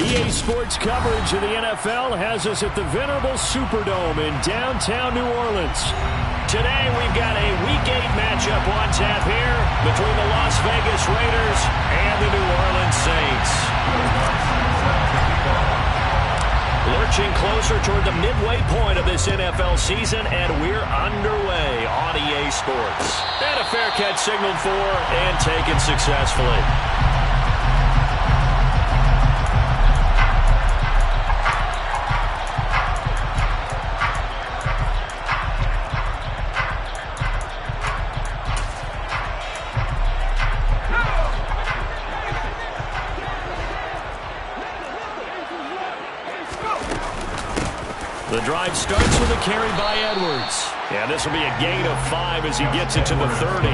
EA Sports coverage of the NFL has us at the venerable Superdome in downtown New Orleans. Today we've got a Week 8 matchup on tap here between the Las Vegas Raiders and the New Orleans Saints. Lurching closer toward the midway point of this NFL season, and we're underway on EA Sports. And a fair catch signaled for and taken successfully. The drive starts with a carry by Edwards. And this will be a gain of 5 as he gets it to the 30.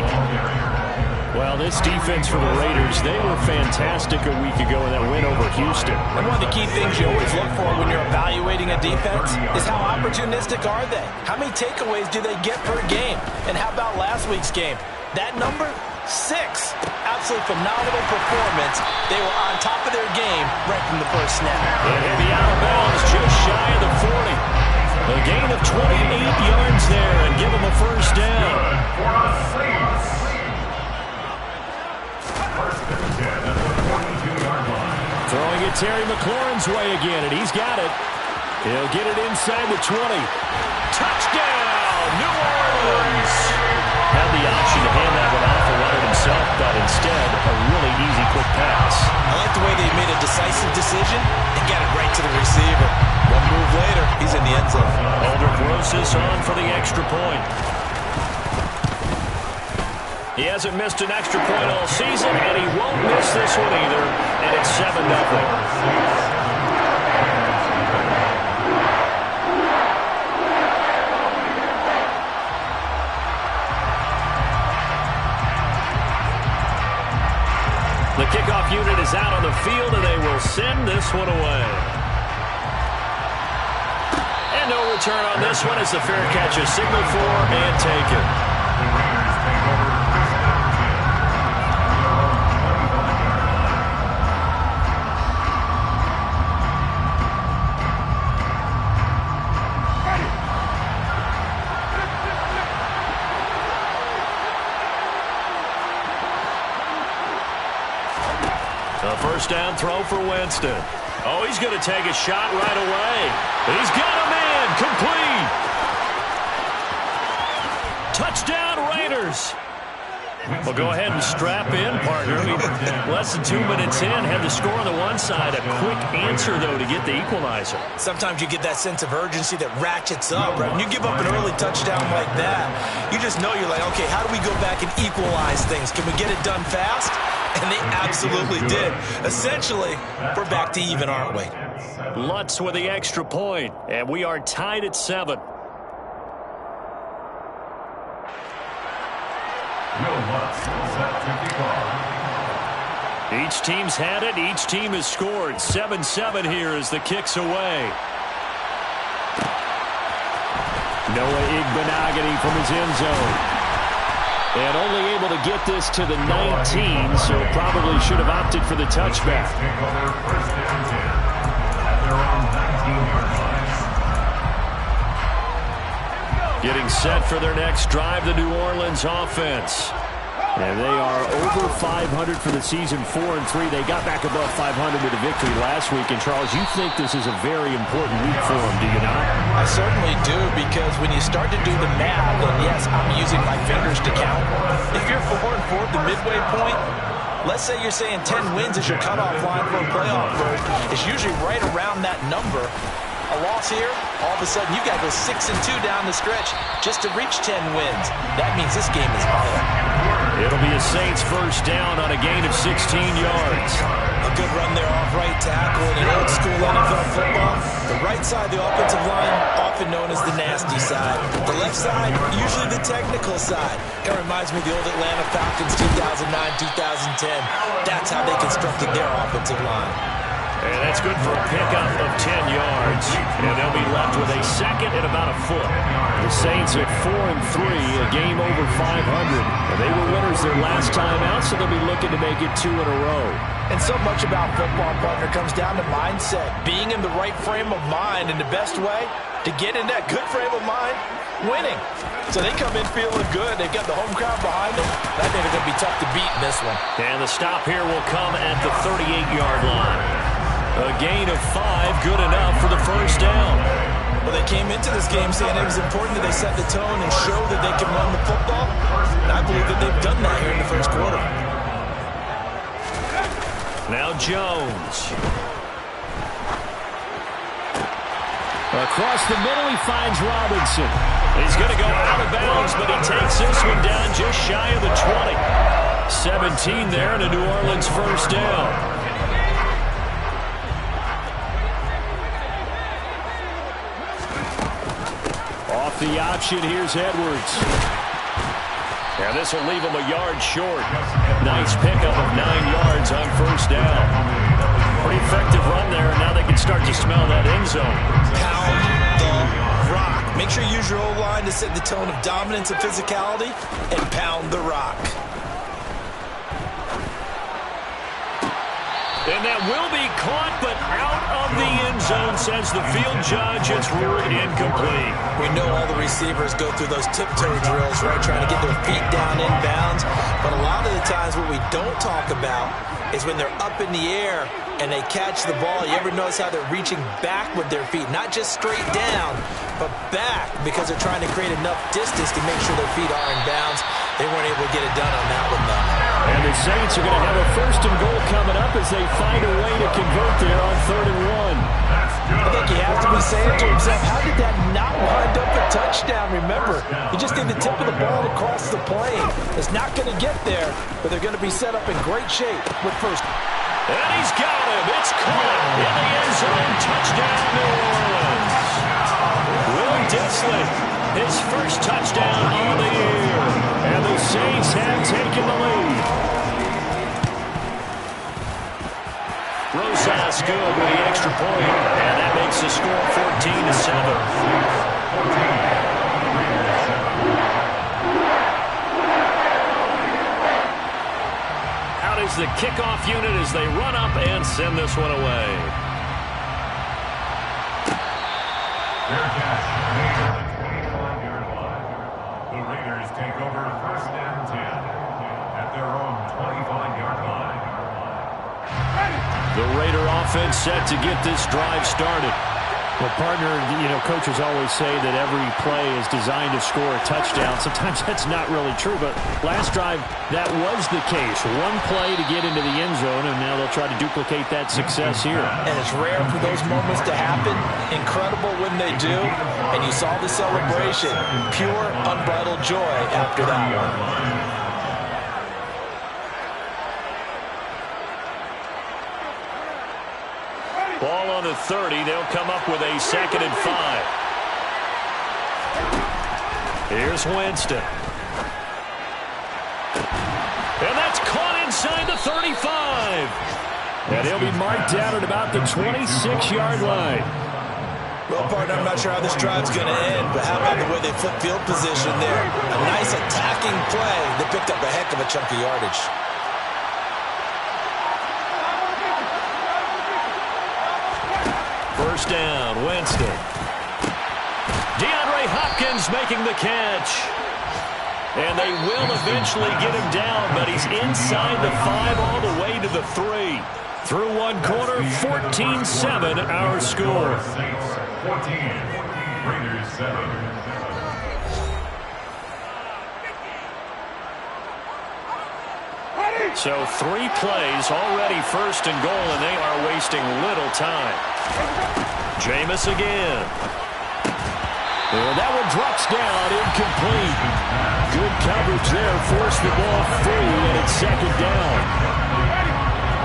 Well, this defense for the Raiders, they were fantastic a week ago in that win over Houston. And one of the key things you always look for when you're evaluating a defense is how opportunistic are they? How many takeaways do they get per game? And how about last week's game? That number? 6. Absolutely phenomenal performance. They were on top of their game right from the first snap. And he'll be out of bounds just shy of the 40. A gain of 28 yards there and give him a first down. Throwing it Terry McLaurin's way again, and he's got it. He'll get it inside the 20. Touchdown, New Orleans! Had the option to hand that one off and run it himself, but instead, a really easy quick pass. I like the way they made a decisive decision and got it right to the receiver. One move later, he's in the end zone. Aldrich throws this on for the extra point. He hasn't missed an extra point all season, and he won't miss this one either, and it's 7-0. The kickoff unit is out on the field, and they will send this one away. And no return on this one as the fair catch is signaled for and taken. A first down throw for Winston. Oh, he's going to take a shot right away. He's got a man complete. Touchdown, Raiders. Well, go ahead and strap in, partner. Less than 2 minutes in, had the score on the one side. A quick answer, though, to get the equalizer. Sometimes you get that sense of urgency that ratchets up, right? When you give up an early touchdown like that, you just know you're like, okay, how do we go back and equalize things? Can we get it done fast? And they absolutely did. Essentially, we're back to even, aren't we? Lutz with the extra point, and we are tied at 7. Each team's had it. Each team has scored. 7-7 here as the kick's away. Noah Igbenogany from his end zone. And only able to get this to the 19, so probably should have opted for the touchback. Getting set for their next drive, the New Orleans offense. And they are over 500 for the season, 4-3. They got back above 500 with a victory last week. And, Charles, you think this is a very important week for them, do you not? I certainly do, because when you start to do the math, and yes, I'm using my fingers to count. If you're 4-4 at the midway point, let's say you're saying 10 wins is your cutoff line for a playoff berth. It's usually right around that number. A loss here, all of a sudden you've got to go 6-2 down the stretch just to reach 10 wins. That means this game is vital. It'll be a Saints first down on a gain of 16 yards. A good run there off right tackle in an old school NFL football. The right side of the offensive line, often known as the nasty side. The left side, usually the technical side. It reminds me of the old Atlanta Falcons 2009-2010. That's how they constructed their offensive line. And that's good for a pickup of 10 yards. And they'll be left with a second and about a foot. The Saints at 4-3, a game over 500. And they were winners their last time out, so they'll be looking to make it 2 in a row. And so much about football, partner, comes down to mindset. Being in the right frame of mind, and the best way to get in that good frame of mind, winning. So they come in feeling good. They've got the home crowd behind them. I think they're going to be tough to beat in this one. And the stop here will come at the 38-yard line. A gain of 5, good enough for the first down. Well, they came into this game saying it was important that they set the tone and show that they can run the football. And I believe that they've done that here in the first quarter. Now Jones. Across the middle, he finds Robinson. He's going to go out of bounds, but he takes this one down just shy of the 20. 17 there, and a New Orleans first down. Off the option, here's Edwards. And this will leave him a yard short. Nice pickup of 9 yards on first down. Pretty effective run there, and now they can start to smell that end zone. Pound the rock. Make sure you use your O-line to set the tone of dominance and physicality, and pound the rock. And that will be caught, but out of the end zone, says the field judge. It's ruled incomplete. We know all the receivers go through those tiptoe drills, right, trying to get their feet down in bounds. But a lot of the times what we don't talk about is when they're up in the air and they catch the ball. You ever notice how they're reaching back with their feet? Not just straight down, but back, because they're trying to create enough distance to make sure their feet are in bounds. They weren't able to get it done on that one, though. And the Saints are going to have a first and goal coming up as they find a way to convert there on 3rd and 1. I think he has to be saying to himself, how did that not wind up a touchdown? Remember, you just need the tip of the ball across the plane. It's not going to get there, but they're going to be set up in great shape with first. And he's got him. It's caught in the end zone. Touchdown, New Orleans. Will Dissly, his first touchdown on the year. And the Saints have taken the lead. Rosas good with the extra point, and that makes the score 14-7. Out is the kickoff unit as they run up and send this one away. The Raiders take over 1st and 10 at their own 25-yard line. The Raider offense set to get this drive started. Well, partner, you know, coaches always say that every play is designed to score a touchdown. Sometimes that's not really true, but last drive, that was the case. One play to get into the end zone, and now they'll try to duplicate that success here. And it's rare for those moments to happen. Incredible when they do. And you saw the celebration. Pure, unbridled joy after that one. Ball on the 30. They'll come up with a 2nd and 5. Here's Winston. And that's caught inside the 35. And he'll be marked down at about the 26-yard line. Well, partner, I'm not sure how this drive's going to end, but how about the way they flip field position there? A nice attacking play. They picked up a heck of a chunk of yardage. First down, Winston. DeAndre Hopkins making the catch. And they will eventually get him down, but he's inside the 5 all the way to the 3. Through one quarter, 14-7 our score. Saints 14, Raiders 7. So 3 plays, already 1st and goal, and they are wasting little time. Jameis again. And that one drops down, incomplete. Good coverage there, forced the ball free, and it's 2nd down.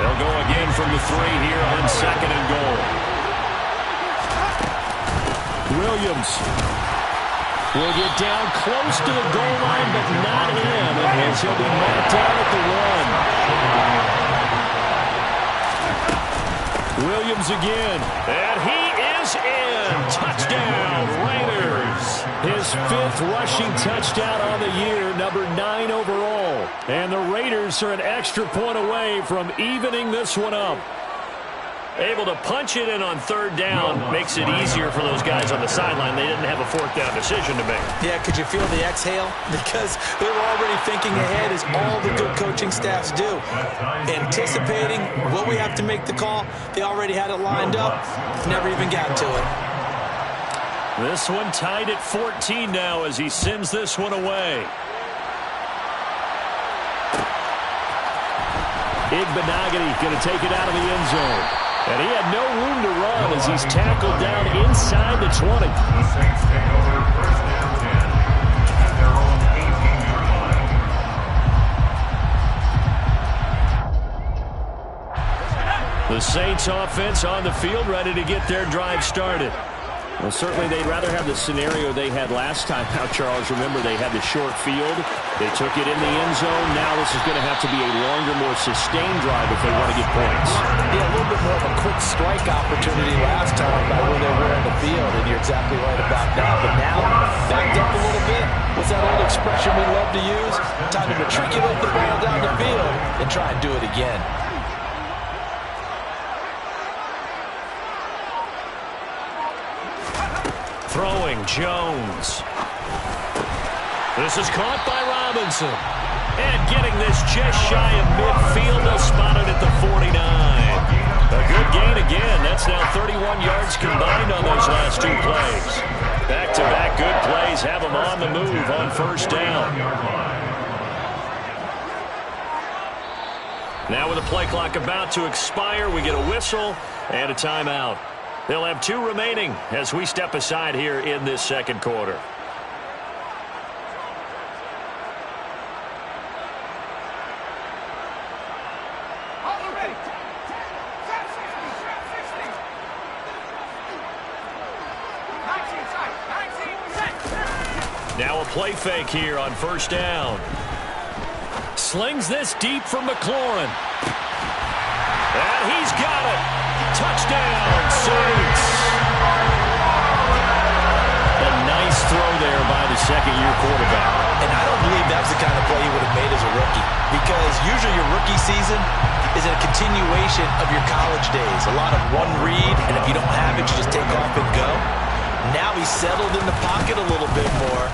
They'll go again from the 3 here on 2nd and goal. Williams will get down close to the goal line, but not in, as he'll be knocked out at the 1. Williams again. And he is in. Touchdown, Raiders. His 5th rushing touchdown on the year, number 9 overall. And the Raiders are an extra point away from evening this one up. Able to punch it in on 3rd down makes it easier for those guys on the sideline. They didn't have a 4th down decision to make. Yeah, could you feel the exhale? Because they were already thinking ahead, as all the good coaching staffs do. Anticipating what we have to make the call. They already had it lined up. Never even got to it. This one tied at 14 now as he sends this one away. Igbenogany going to take it out of the end zone. And he had no room to run as he's tackled down inside the 20. The Saints take over 1st and 10 at their own 18-yard line. The Saints offense on the field, ready to get their drive started. Well, certainly they'd rather have the scenario they had last time out, Charles. Remember, they had the short field. They took it in the end zone. Now this is going to have to be a longer, more sustained drive if they want to get points. Yeah, a little bit more of a quick strike opportunity last time by where they were in the field, and you're exactly right about that. But now, backed up a little bit. What's that old expression we love to use? Time to matriculate the ball down the field and try and do it again. Throwing, Jones. This is caught by Robinson. And getting this just shy of midfield. They'll spot it at the 49. A good gain again. That's now 31 yards combined on those last 2 plays. Back-to-back good plays have them on the move on 1st down. Now with the play clock about to expire, we get a whistle and a timeout. They'll have 2 remaining as we step aside here in this 2nd quarter. Now a play fake here on 1st down. Slings this deep from McLaurin. And he's got it. Touchdown, Saints. A nice throw there by the 2nd-year quarterback. And I don't believe that's the kind of play he would have made as a rookie, because usually your rookie season is a continuation of your college days. A lot of one read, and if you don't have it, you just take off and go. Now he's settled in the pocket a little bit more,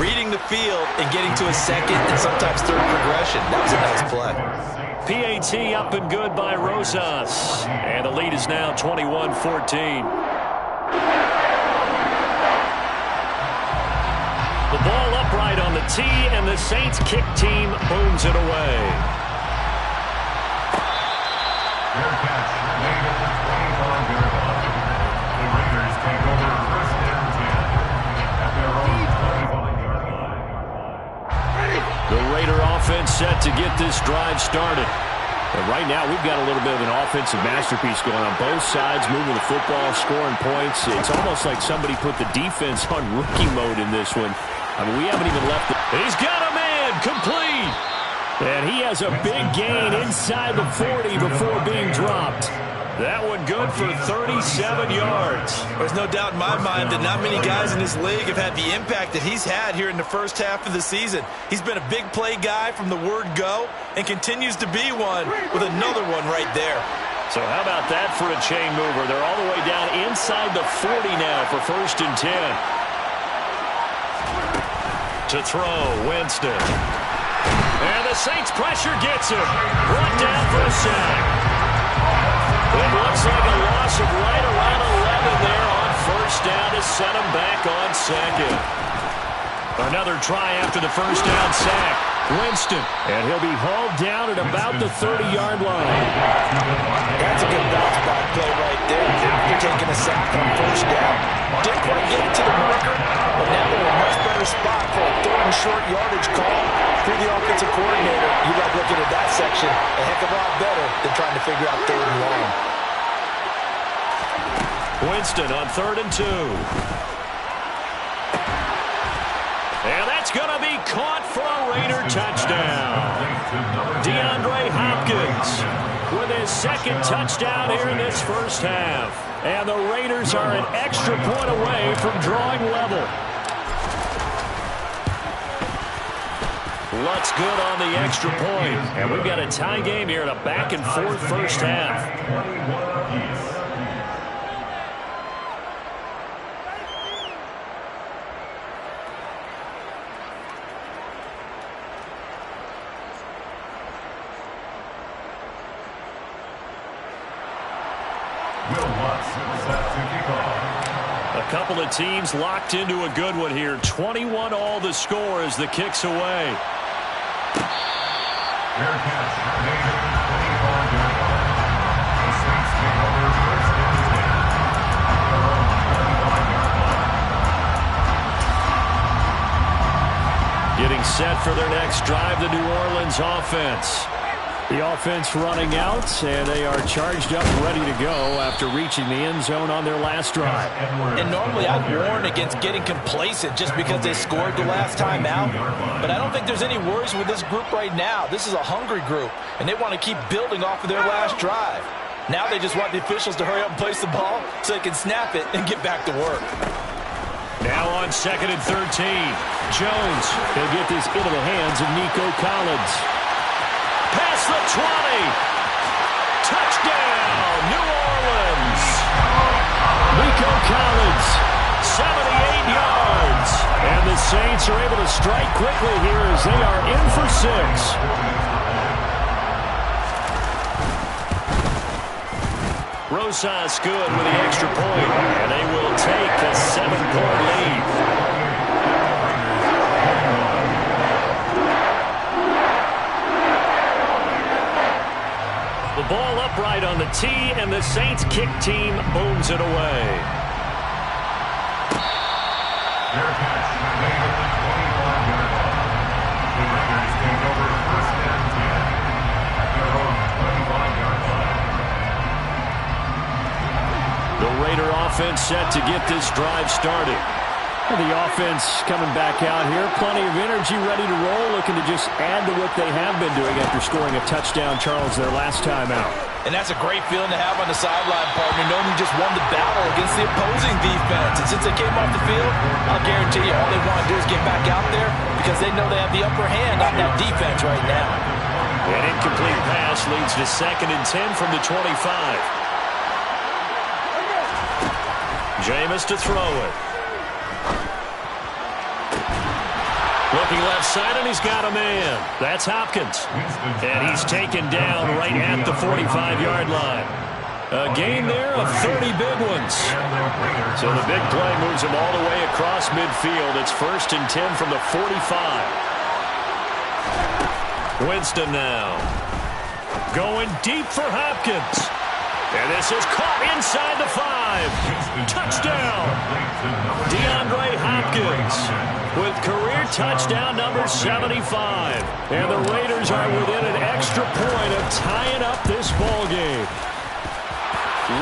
reading the field and getting to his 2nd and sometimes 3rd progression. That was a nice play. PAT up and good by Rosas. And the lead is now 21-14. The ball upright on the tee, and the Saints kick team booms it away. Fair catch made at the 25-yard line. The Raiders take over 1st and 10 at their own 25-yard line. The Raider offense set to get this drive started. And right now, we've got a little bit of an offensive masterpiece going on both sides, moving the football, scoring points. It's almost like somebody put the defense on rookie mode in this one. I mean, we haven't even left it. He's got a man, complete. And he has a big gain inside the 40 before being dropped. That one good for 37 yards. There's no doubt in my mind that not many guys in this league have had the impact that he's had here in the 1st half of the season. He's been a big play guy from the word go and continues to be one with another one right there. So how about that for a chain mover? They're all the way down inside the 40 now for 1st and 10. To throw, Winston. And the Saints pressure gets him. Brought down for a sack. It looks like a loss of right around 11 there on 1st down to set him back on 2nd. Another try after the 1st down sack. Winston. And he'll be hauled down at about the 30-yard line. That's a good bounce back play right there after taking a sack on 1st down. Didn't quite get it to the marker, but now they're in a much better spot for a 3rd and short yardage call. Through the offensive coordinator, you like looking at that section a heck of a lot better than trying to figure out 3rd and long. Winston on 3rd and 2. And that's going to be caught for a Raider touchdown. DeAndre Hopkins. with his second touchdown here in this first half. And the Raiders are an extra point away from drawing level. Lutz good on the extra point. And we've got a tie game here in a back-and-forth first half. A couple of teams locked into a good one here. 21-all the score as the kick's away. Getting set for their next drive, the New Orleans offense. The offense running out, and they are charged up, ready to go after reaching the end zone on their last drive. And normally I'd warn against getting complacent just because they scored the last time out. But I don't think there's any worries with this group right now. This is a hungry group, and they want to keep building off of their last drive. Now they just want the officials to hurry up and place the ball so they can snap it and get back to work. Now on 2nd and 13. Jones, he'll get this into the hands of Nico Collins. Past the 20. Touchdown, New Orleans. Nico Collins, 78 yards. And the Saints are able to strike quickly here as they are in for 6. Rosas good with the extra point, and they will take a 7-point lead. The ball upright on the tee, and the Saints kick team booms it away. Their catch made at the 25-yard line. The Raiders take over 1st and 10 at their own 25-yard line. The Raider offense set to get this drive started. The offense coming back out here. Plenty of energy, ready to roll, looking to just add to what they have been doing after scoring a touchdown, Charles, their last time out. And that's a great feeling to have on the sideline, partner, knowing you just won the battle against the opposing defense. And since they came off the field, I'll guarantee you all they want to do is get back out there because they know they have the upper hand on that defense right now. An incomplete pass leads to 2nd and 10 from the 25. Jameis to throw it. Looking left side, and he's got a man. That's Hopkins. And he's taken down right at the 45-yard line. A gain there of 30 big ones. So the big play moves him all the way across midfield. It's 1st and 10 from the 45. Winston now. Going deep for Hopkins. And this is caught inside the 5. Touchdown. DeAndre Hopkins with career touchdown number 75. And the Raiders are within an extra point of tying up this ball game.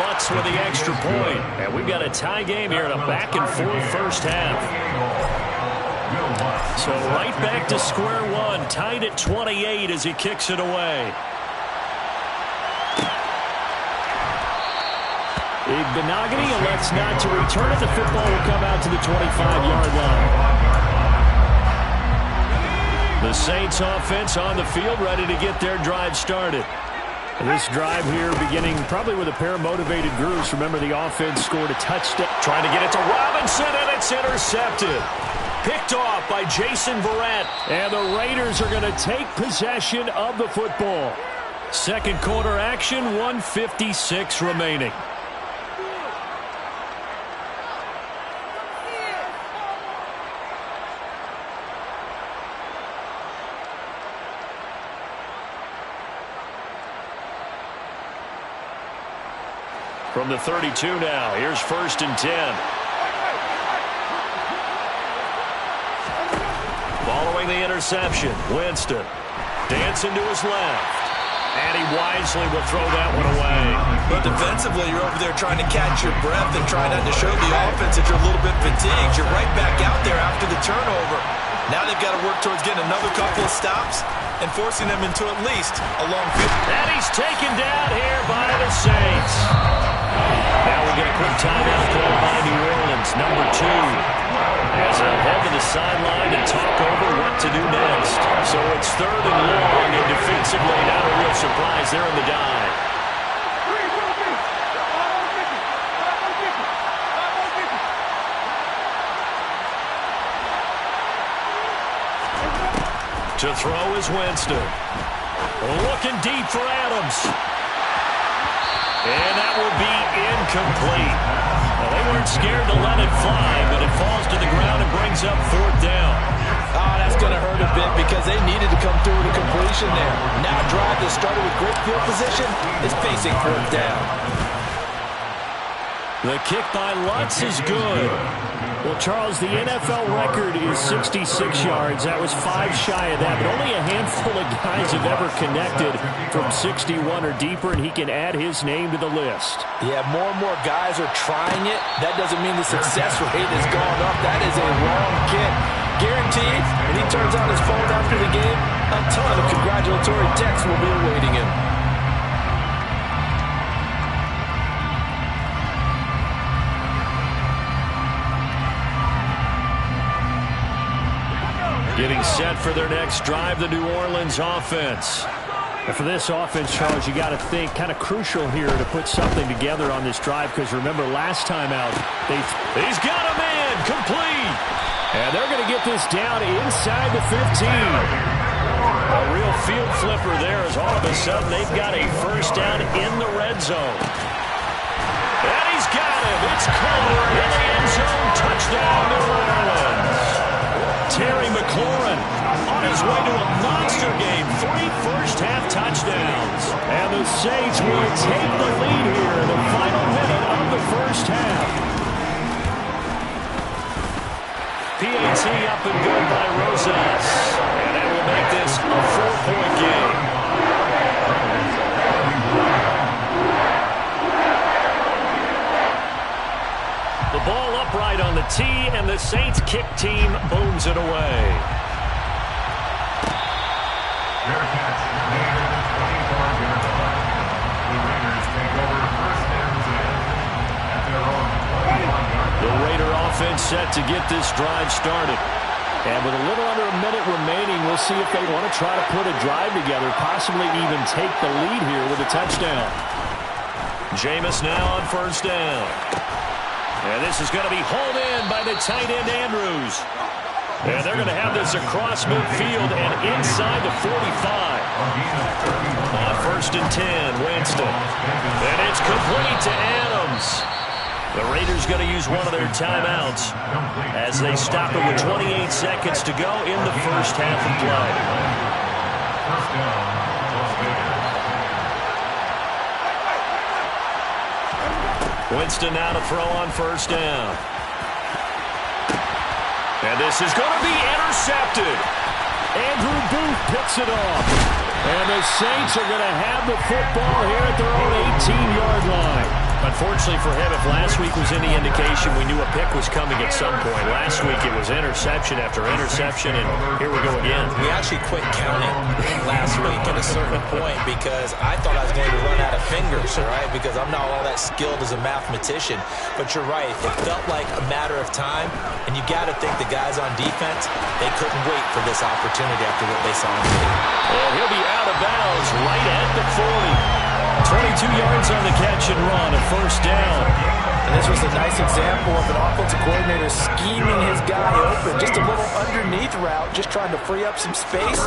Lutz with the extra point. And we've got a tie game here in a back-and-forth first half. So right back to square one, tied at 28 as he kicks it away. Benogany elects not to return it. The football will come out to the 25-yard line. The Saints offense on the field, ready to get their drive started. This drive here beginning probably with a pair of motivated groups. Remember, the offense scored a touchdown. Trying to get it to Robinson, and it's intercepted. Picked off by Jason Verrett. And the Raiders are going to take possession of the football. Second quarter action, 1:56 remaining. From the 32 now, here's 1st and 10. Following the interception, Winston dancing to his left. And he wisely will throw that one away. But defensively, you're over there trying to catch your breath and try not to show the offense that you're a little bit fatigued. You're right back out there after the turnover. Now they've got to work towards getting another couple of stops and forcing them into at least a long field. And he's taken down here by the Saints. Now we'll get a quick timeout called by New Orleans, number 2. As they'll head to the sideline and talk over what to do next. So it's 3rd and long, and defensively not a real surprise. They're in the dive. To throw is Winston. Looking deep for Adams. And that will be incomplete. Well, they weren't scared to let it fly, but it falls to the ground and brings up 4th down. Oh, that's going to hurt a bit because they needed to come through with a completion there. Now a drive that started with great field position is facing 4th down. The kick by Lutz is good. Well, Charles, the NFL record is 66 yards. That was 5 shy of that, but only a handful of guys have ever connected from 61 or deeper, and he can add his name to the list. Yeah, more and more guys are trying it. That doesn't mean the success rate has gone up. That is a long kick. Guaranteed, when he turns on his phone after the game, a ton of congratulatory texts will be awaiting him. Getting set for their next drive, the New Orleans offense. And for this offense, Charles, you got to think kind of crucial here to put something together on this drive, because remember last time out, he's got him in, complete. And they're going to get this down inside the 15. A real field flipper there as all of a sudden they've got a 1st down in the red zone. And he's got him. It's caught in the end zone. Touchdown, New Orleans. Terry McLaurin on his way to a monster game. 3 first-half touchdowns. And the Saints will take the lead here in the final minute of the first half. PAT up and good by Rosas. And that will make this a 4-point game. The ball upright on the tee, and the Saints kick team booms it away. Their catch made at the 24-yard line. The Raiders take over 1st and 10 at their own 21-yard line. The Raider offense set to get this drive started. And with a little under a minute remaining, we'll see if they want to try to put a drive together, possibly even take the lead here with a touchdown. Jameis now on 1st down. And this is going to be hauled in by the tight end Andrews. And they're going to have this across midfield and inside the 45. On 1st and 10, Winston. And it's complete to Adams. The Raiders going to use one of their timeouts as they stop it with 28 seconds to go in the first half of play. 1st down, Las Vegas. Winston now to throw on 1st down. And this is going to be intercepted. Andrew Booth picks it off. And the Saints are going to have the football here at their own 18-yard line. Unfortunately for him, if last week was any indication, we knew a pick was coming at some point. Last week it was interception after interception, and here we go again. We actually quit counting last week at a certain point because I thought I was going to run out of fingers, right? Because I'm not all that skilled as a mathematician. But you're right. It felt like a matter of time, and you got to think the guys on defense, they couldn't wait for this opportunity after what they saw in the game. And he'll be out of bounds right at the 40. 22 yards on the catch and run, a 1st down. And this was a nice example of an offensive coordinator scheming his guy open. Just a little underneath route, just trying to free up some space,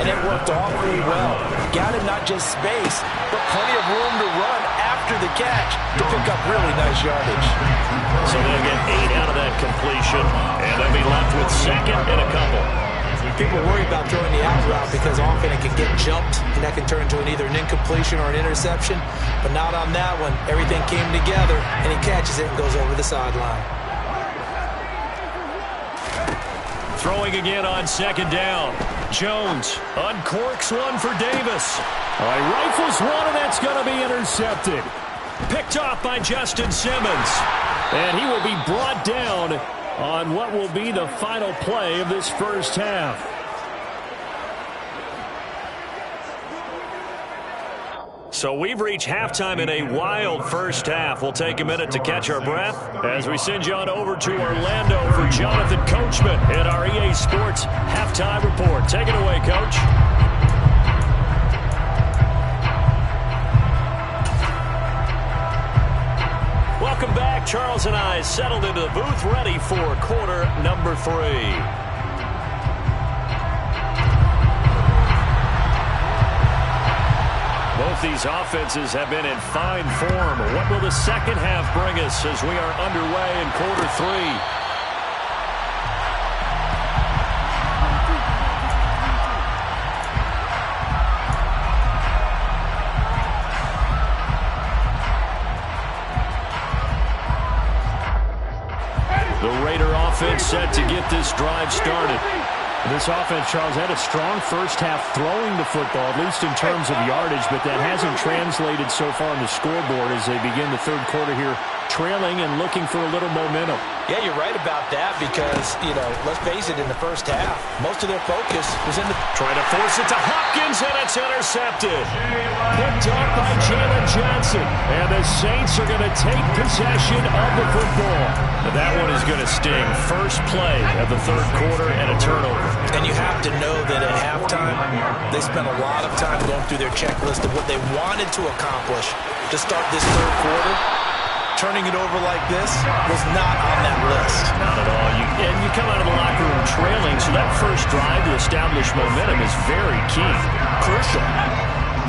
and it worked awfully well. Got him not just space, but plenty of room to run after the catch to pick up really nice yardage. So they'll get 8 out of that completion, and they'll be left with 2nd and a couple. People worry about throwing the out route because often it can get jumped, and that can turn into either an incompletion or an interception. But not on that one. Everything came together, and he catches it and goes over the sideline. Throwing again on 2nd down. Jones uncorks one for Davis. All right, rifles one, and that's going to be intercepted. Picked off by Justin Simmons. And he will be brought down on what will be the final play of this first half. So we've reached halftime in a wild first half. We'll take a minute to catch our breath as we send you on over to Orlando for Jonathan Coachman in our EA Sports Halftime Report. Take it away, Coach. Welcome back. Charles and I settled into the booth ready for quarter number 3. Both these offenses have been in fine form. What will the second half bring us as we are underway in quarter 3? The Raider offense set to get this drive started. This offense, Charles, had a strong first half throwing the football, at least in terms of yardage, but that hasn't translated so far on the scoreboard as they begin the third quarter here, trailing and looking for a little momentum. Yeah, you're right about that because, let's face it, in the first half, most of their focus was in the... Trying to force it to Hopkins, and it's intercepted. Picked up by Jalen Johnson, and the Saints are going to take possession of the football. But that one is going to sting. First play of the third quarter and a turnover. And you have to know that at halftime, they spent a lot of time going through their checklist of what they wanted to accomplish to start this third quarter. Turning it over like this was not on that list. Not at all. You come out of the locker room trailing, so that first drive to establish momentum is very key. Crucial.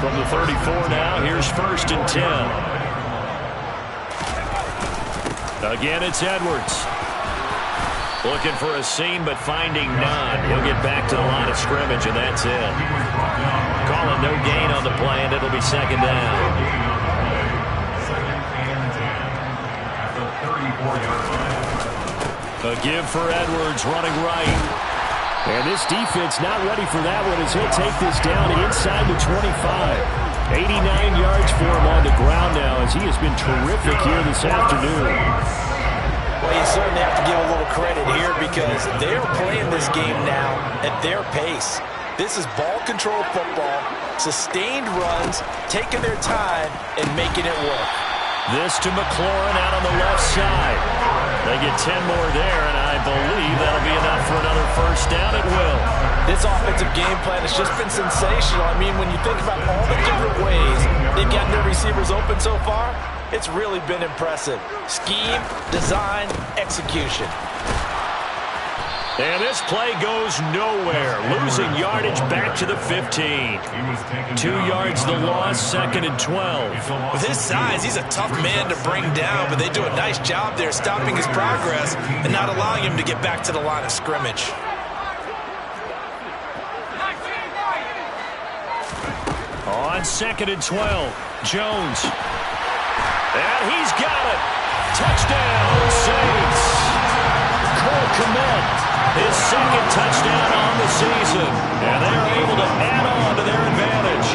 From the 34 now, here's 1st and 10. Again, it's Edwards. Looking for a seam, but finding none. He'll get back to the line of scrimmage, and that's it. Calling no gain on the play, and it'll be second down. A give for Edwards, running right. And this defense not ready for that one as he'll take this down inside the 25. 89 yards for him on the ground now as he has been terrific here this afternoon. Well, you certainly have to give a little credit here because they're playing this game now at their pace. This is ball control football, sustained runs, taking their time and making it work. This to McLaurin out on the left side. They get 10 more there, and I believe that'll be enough for another first down. It will. This offensive game plan has just been sensational. I mean, when you think about all the different ways they've gotten their receivers open so far, it's really been impressive. Scheme, design, execution. And this play goes nowhere. Losing yardage back to the 15. 2 yards the loss, 2nd and 12. With his size, he's a tough man to bring down, but they do a nice job there stopping his progress and not allowing him to get back to the line of scrimmage. On 2nd and 12, Jones. And he's got it. Touchdown, Saints. Cole Kmet. His second touchdown on the season. And they're able to add on to their advantage.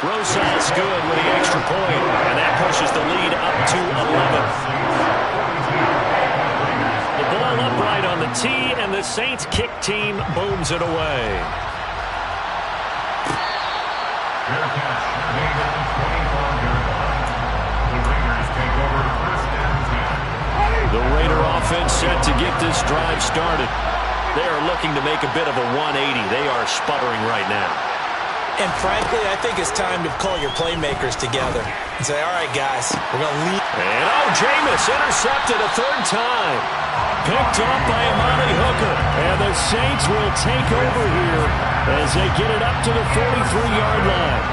Rosas good with the extra point. And that pushes the lead up to 11. The ball upright on the tee, and the Saints kick team booms it away. Fair catch. Made at the 24-yard line. The Raiders take over 1st and 10. The Raider offense set to get this drive started. They are looking to make a bit of a 180. They are sputtering right now. And frankly, I think it's time to call your playmakers together and say, all right, guys, we're going to lead. And Jameis intercepted a 3rd time. Picked up by Amani Hooker. And the Saints will take over here as they get it up to the 43-yard line.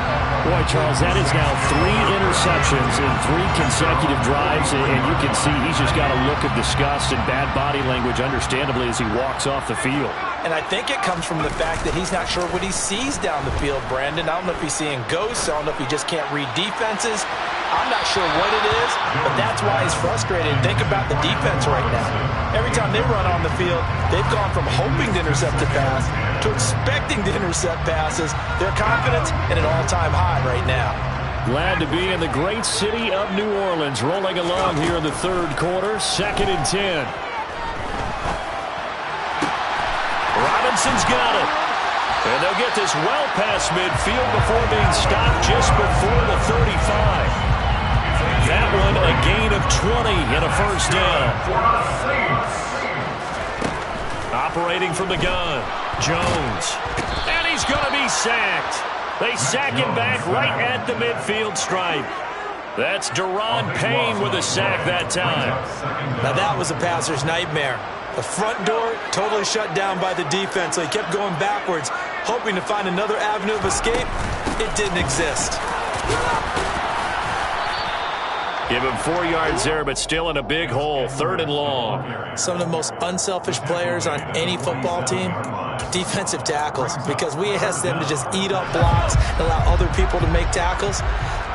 Boy, Charles, that is now 3 interceptions in 3 consecutive drives, and you can see he's just got a look of disgust and bad body language, understandably, as he walks off the field. And I think it comes from the fact that he's not sure what he sees down the field, Brandon. I don't know if he's seeing ghosts. I don't know if he just can't read defenses. I'm not sure what it is, but that's why he's frustrated. Think about the defense right now. Every time they run on the field, they've gone from hoping to intercept a pass to expecting to intercept passes. Their confidence at an all-time high right now. Glad to be in the great city of New Orleans, rolling along here in the third quarter, 2nd and 10. Robinson's got it. And they'll get this well past midfield before being stopped just before the 35. That one a gain of 20 and a first down. Operating from the gun, Jones. And he's going to be sacked. They sack him back right at the midfield stripe. That's Daron Payne with a sack that time. Now that was a passer's nightmare. The front door totally shut down by the defense, so he kept going backwards, hoping to find another avenue of escape. It didn't exist. Give him 4 yards there, but still in a big hole, 3rd and long. Some of the most unselfish players on any football team, defensive tackles, because we ask them to just eat up blocks and allow other people to make tackles.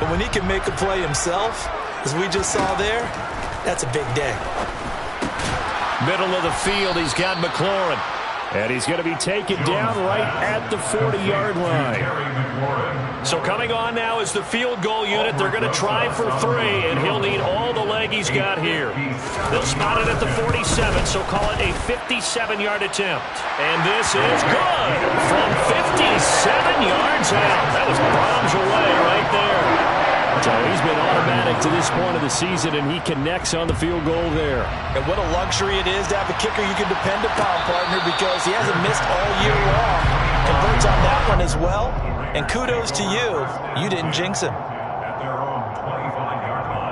But when he can make a play himself, as we just saw there, that's a big day. Middle of the field, he's got McLaurin. And he's going to be taken down right at the 40-yard line. So coming on now is the field goal unit. They're going to try for 3, and he'll need all the leg he's got here. They'll spot it at the 47, so call it a 57-yard attempt. And this is good from 57 yards out. That was bombs away right there. So he's been automatic to this point of the season, and he connects on the field goal there. And what a luxury it is to have a kicker you can depend upon, partner, because he hasn't missed all year long. Converts on that one as well. And kudos to you. You didn't jinx him. At their own 25-yard line.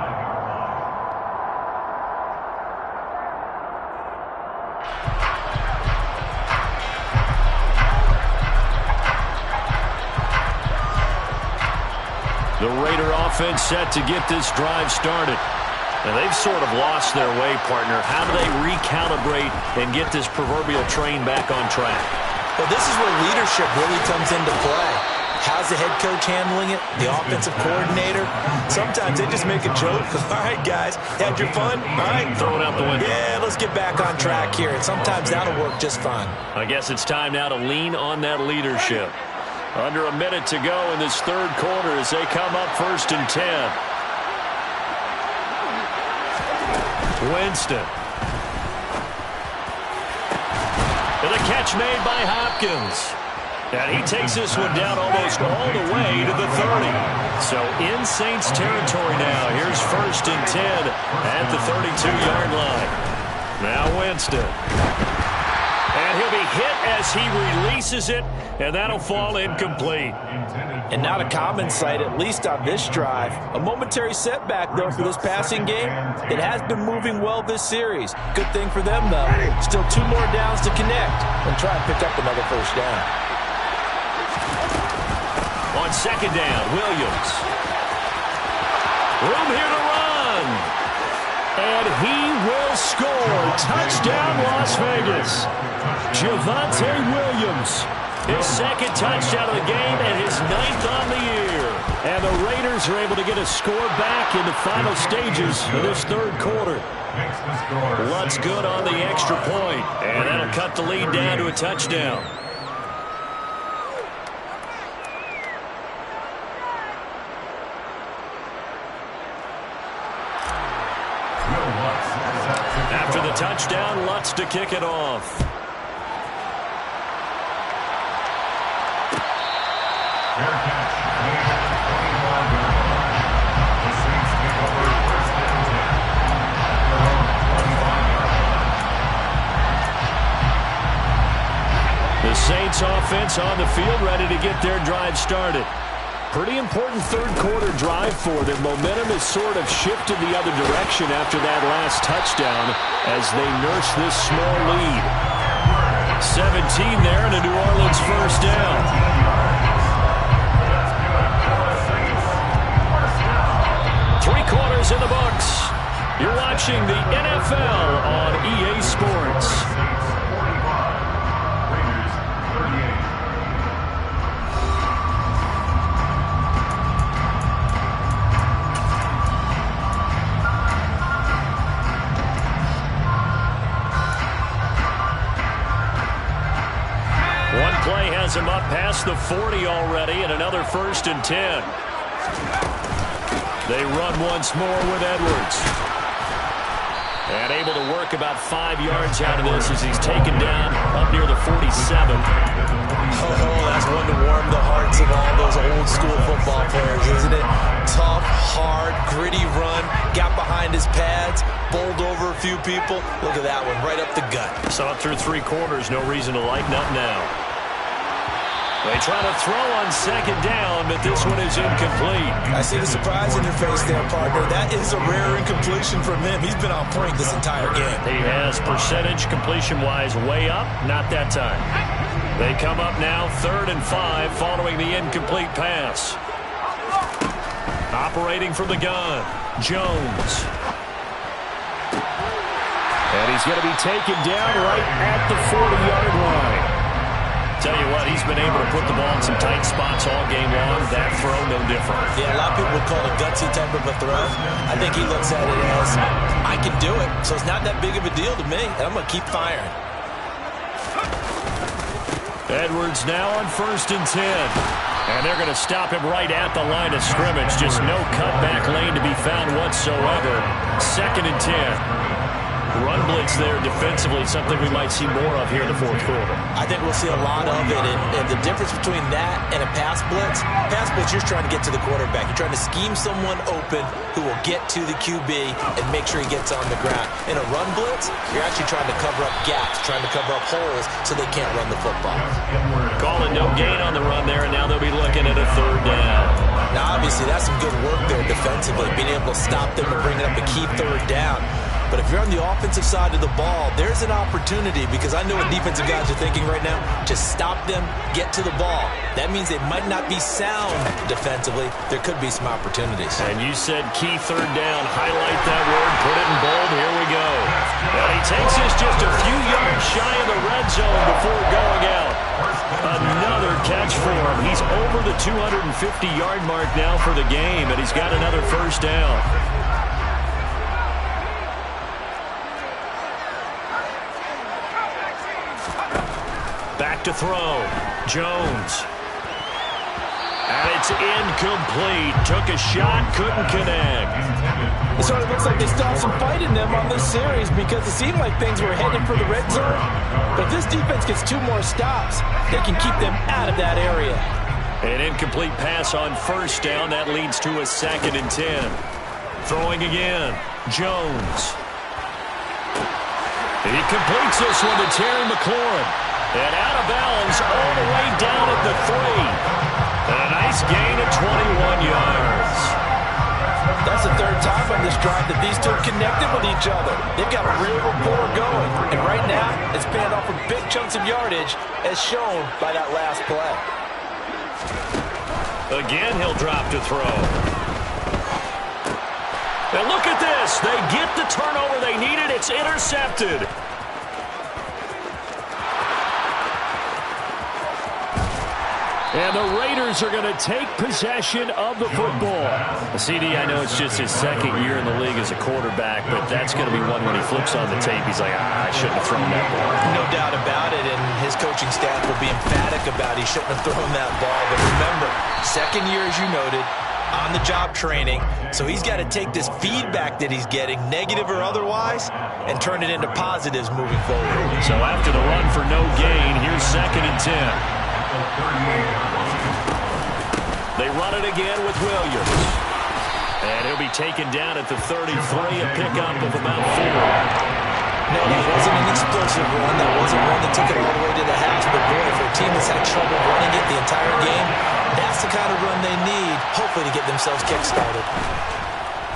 The Raider offense set to get this drive started. And they've sort of lost their way, partner. How do they recalibrate and get this proverbial train back on track? Well, this is where leadership really comes into play. How's the head coach handling it? The offensive coordinator? Sometimes they just make a joke. All right, guys, had your fun? All right. Throw it out the window. Yeah, let's get back on track here. And sometimes that'll work just fine. I guess it's time now to lean on that leadership. Under a minute to go in this 3rd quarter as they come up 1st and 10. Winston. And a catch made by Hopkins. And he takes this one down almost all the way to the 30. So in Saints territory now. Here's 1st and 10 at the 32-yard line. Now Winston. And he'll be hit as he releases it, and that'll fall incomplete. And not a common sight, at least on this drive. A momentary setback, though, for this passing game. It has been moving well this series. Good thing for them, though. Still 2 more downs to connect and try and pick up another first down. On 2nd down, Williams. Room here to run. And he will score. Touchdown, Las Vegas. Javonte Williams. His 2nd touchdown of the game and his 9th on the year. And the Raiders are able to get a score back in the final stages of this 3rd quarter. Lutz good on the extra point. And that'll cut the lead down to a touchdown. After the touchdown, Lutz to kick it off. Fair catch made at the 25-yard line. The Saints take over 1st and 10 at their own 25-yard line. The Saints offense on the field ready to get their drive started. Pretty important 3rd quarter drive for them. Momentum has sort of shifted the other direction after that last touchdown as they nurse this small lead. 17 there and a New Orleans first down. In the books. You're watching the NFL on EA Sports. Saints 45, Raiders 38. One play has him up past the 40 already and another 1st and 10. They run once more with Edwards. And able to work about 5 yards out of this as he's taken down up near the 47. Oh, that's one to warm the hearts of all those old school football players, isn't it? Tough, hard, gritty run, got behind his pads, bowled over a few people. Look at that one, right up the gut. Saw it through 3 quarters, no reason to lighten up now. They try to throw on second down, but this one is incomplete. I see the surprise in your face there, partner. That is a rare incompletion from him. He's been on point this entire game. He has percentage completion-wise way up, not that time. They come up now 3rd and 5 following the incomplete pass. Operating from the gun, Jones. And he's going to be taken down right at the 40-yard line. Tell you what, he's been able to put the ball in some tight spots all game long. That throw, no different. Yeah, a lot of people would call it a gutsy type of a throw. I think he looks at it as, I can do it, so it's not that big of a deal to me, and I'm going to keep firing. Edwards now on 1st and 10. And they're going to stop him right at the line of scrimmage. Just no cutback lane to be found whatsoever. 2nd and 10. Run blitz there defensively, something we might see more of here in the 4th quarter. I think we'll see a lot of it, and the difference between that and a pass blitz, you're trying to get to the quarterback. You're trying to scheme someone open who will get to the QB and make sure he gets on the ground. In a run blitz, you're actually trying to cover up gaps, trying to cover up holes so they can't run the football. Calling no gain on the run there, and now they'll be looking at a 3rd down. Now, obviously, that's some good work there defensively, being able to stop them and bring up a key 3rd down. But if you're on the offensive side of the ball, there's an opportunity, because I know what defensive guys are thinking right now. Just stop them, get to the ball. That means they might not be sound defensively. There could be some opportunities. And you said key 3rd down. Highlight that word. Put it in bold. Here we go. Well, he takes this just a few yards shy of the red zone before going out. Another catch for him. He's over the 250-yard mark now for the game, and he's got another 1st down. Back to throw. Jones. And it's incomplete. Took a shot, couldn't connect. It sort of looks like they still have some fight in them on this series, because it seemed like things were headed for the red zone. But if this defense gets 2 more stops, they can keep them out of that area. An incomplete pass on 1st down. That leads to a 2nd and 10. Throwing again. Jones. He completes this one to Terry McLaurin. And out of bounds all the way down at the 3. And a nice gain of 21 yards. That's the 3rd time on this drive that these two connected with each other. They've got a real rapport going. And right now, it's paying off for big chunks of yardage, as shown by that last play. Again, he'll drop to throw. And look at this. They get the turnover they needed. It's intercepted. And the Raiders are going to take possession of the football. CD, I know it's just his 2nd year in the league as a quarterback, but that's going to be one when he flips on the tape. He's like, I shouldn't have thrown that ball. No doubt about it, and his coaching staff will be emphatic about he shouldn't have thrown that ball. But remember, 2nd year, as you noted, on-the-job training, so he's got to take this feedback that he's getting, negative or otherwise, and turn it into positives moving forward. So after the run for no gain, here's 2nd and 10. They run it again with Williams. And he'll be taken down at the 33, a pickup of about 4. No, that wasn't an explosive run. That wasn't one that took it all the way to the house. But boy, for a team that's had trouble running it the entire game, that's the kind of run they need, hopefully, to get themselves kick-started.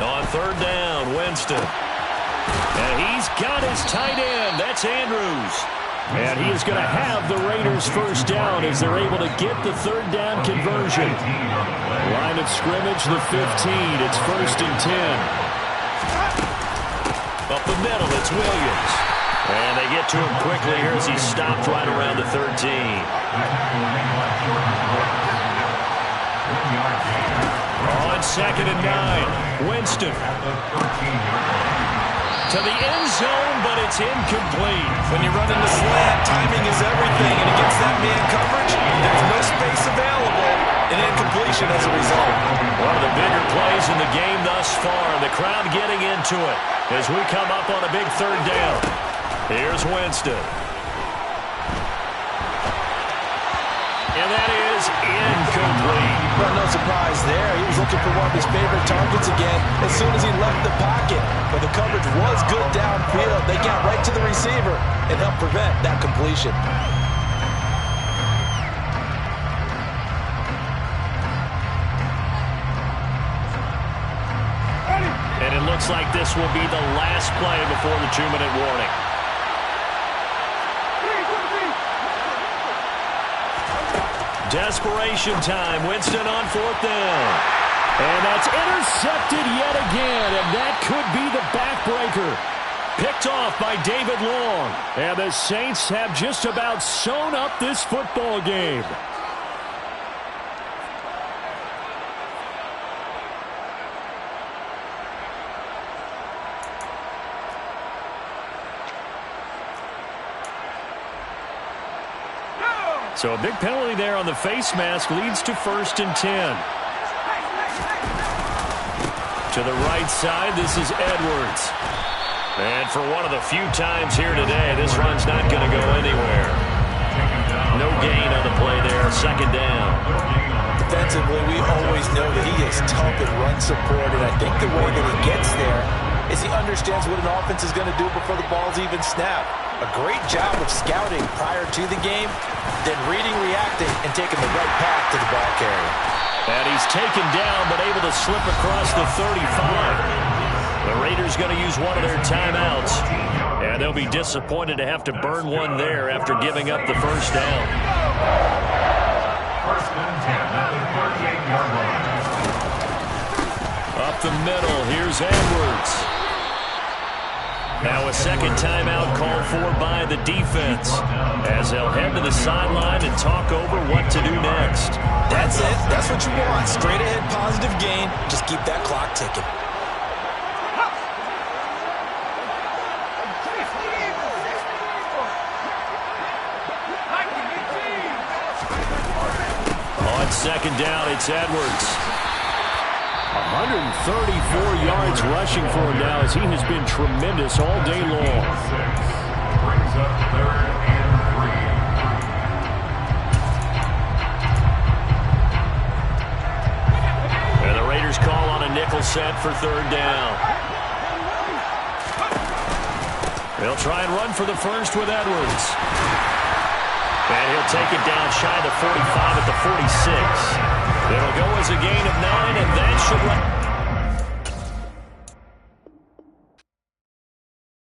On 3rd down, Winston. And he's got his tight end. That's Andrews. And he is going to have the Raiders' 1st down as they're able to get the 3rd down conversion. Line of scrimmage, the 15. It's 1st and 10. Up the middle, it's Williams. And they get to him quickly here as he stopped right around the 13. On 2nd and 9, Winston. To the end zone, but it's incomplete. When you run into slant, timing is everything, and against that man coverage, there's no space available, and incompletion as a result. One of the bigger plays in the game thus far, the crowd getting into it as we come up on a big 3rd down. Here's Winston. And that is incomplete. Well, no surprise there. He was looking for one of his favorite targets again as soon as he left the pocket. But the coverage was good downfield. They got right to the receiver and helped prevent that completion. And it looks like this will be the last play before the 2-minute warning. Desperation time. Winston on 4th down. And that's intercepted yet again, and that could be the backbreaker. Picked off by David Long. And the Saints have just about sewn up this football game. So a big penalty there on the face mask leads to 1st and 10. To the right side, this is Edwards. And for one of the few times here today, this run's not going to go anywhere. No gain on the play there, 2nd down. Defensively, we always know that he is tough in run support, and I think the way that he gets there is he understands what an offense is going to do before the ball's even snapped. A great job of scouting prior to the game, then reading, reacting, and taking the right path to the ball carrier. And he's taken down, but able to slip across the 35. The Raiders going to use one of their timeouts. And they'll be disappointed to have to burn one there after giving up the 1st down. 1st and 10 at the 38-yard line. Up the middle, here's Edwards. Now a 2nd timeout called for by the defense as they'll head to the sideline and talk over what to do next. That's it. That's what you want. Straight ahead positive gain. Just keep that clock ticking. On 2nd down, it's Edwards. 134 yards rushing for him now as he has been tremendous all day long. Brings up 3rd and 3. And the Raiders call on a nickel set for 3rd down. They'll try and run for the 1st with Edwards. And he'll take it down shy of the 45 at the 46. It'll go as a gain of 9, and that should